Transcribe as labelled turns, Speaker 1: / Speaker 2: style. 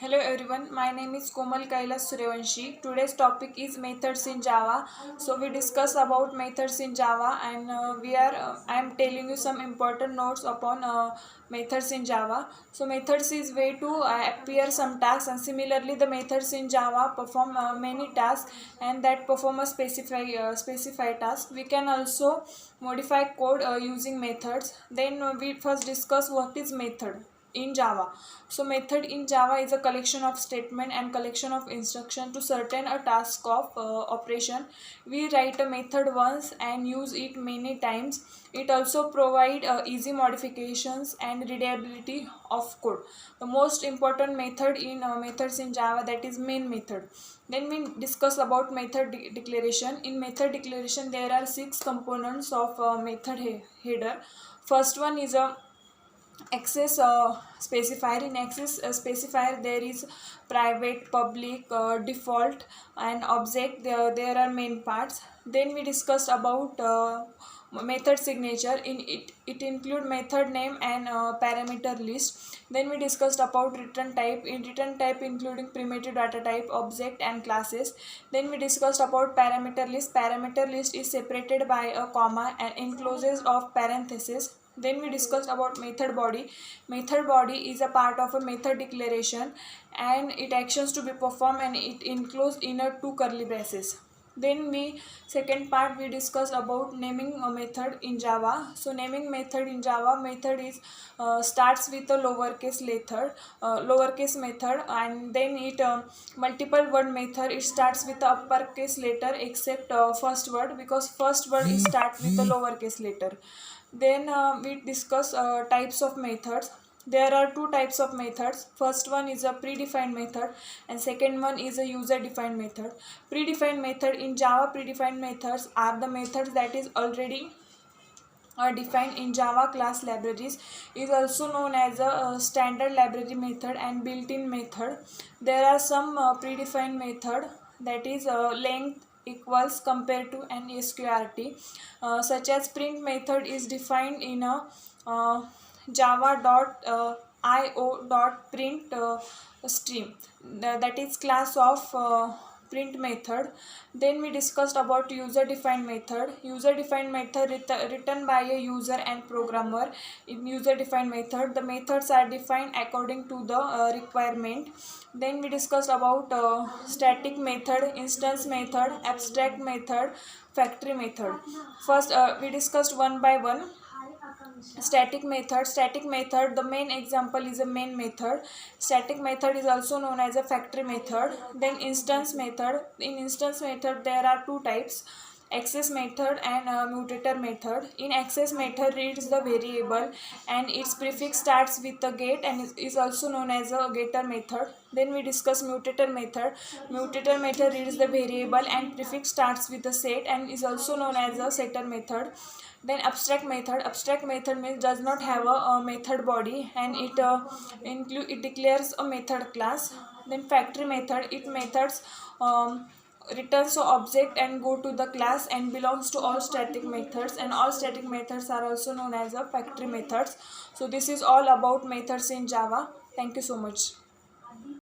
Speaker 1: Hello everyone, my name is Komal Kailas Suryavanshi. Today's topic is methods in Java. So we discuss about methods in Java, and I am telling you some important notes upon methods in Java. So methods is way to appear some tasks, and similarly the methods in Java perform many tasks, and that perform a specify task. We can also modify code using methods. Then we first discuss what is method in Java. So method in Java is a collection of statement and collection of instruction to certain a task of operation. We write a method once and use it many times. It also provide easy modifications and readability of code. The most important method in methods in Java, that is main method. Then we discuss about method declaration. In method declaration there are 6 components of method header. First one is a access specifier. In access specifier there is private, public, default and object. There are main parts. Then we discussed about method signature. In it include method name and parameter list. Then we discussed about return type. In return type including primitive data type, object and classes. Then we discussed about parameter list. Parameter list is separated by a comma and encloses of parenthesis. Then we discussed about method body. Method body is a part of a method declaration and it actions to be performed, and it includes inner 2 curly braces. Then second part we discussed about naming a method in Java. So naming method in Java, method is starts with a lowercase method, and then it multiple word method. It starts with the uppercase letter except first word, because first word is start with the lowercase letter. Then we discuss types of methods. There are 2 types of methods. First one is a predefined method and second one is a user defined method. Predefined method in Java, predefined methods are the methods that is already are defined in Java class libraries. Is also known as a standard library method and built-in method. There are some predefined method, that is length equals compared to an sqrt, such as print method is defined in a java.io.print stream, that is class of print method. Then we discussed about user defined method. User defined method written by a user and programmer. In user defined method the methods are defined according to the requirement. Then we discussed about static method, instance method, abstract method, factory method. First we discussed one by one. Static method, the main example is a main method. Static method is also known as a factory method. Then instance method. In instance method there are 2 types, access method and mutator method. In access method reads the variable and its prefix starts with the get and is also known as a getter method. Then we discuss mutator method. Mutator method reads the variable and prefix starts with the set and is also known as a setter method. Then abstract method means does not have a method body and it declares a method class. Then factory method, it methods returns to object and go to the class and belongs to all static methods, and all static methods are also known as a factory methods. So this is all about methods in Java. Thank you so much.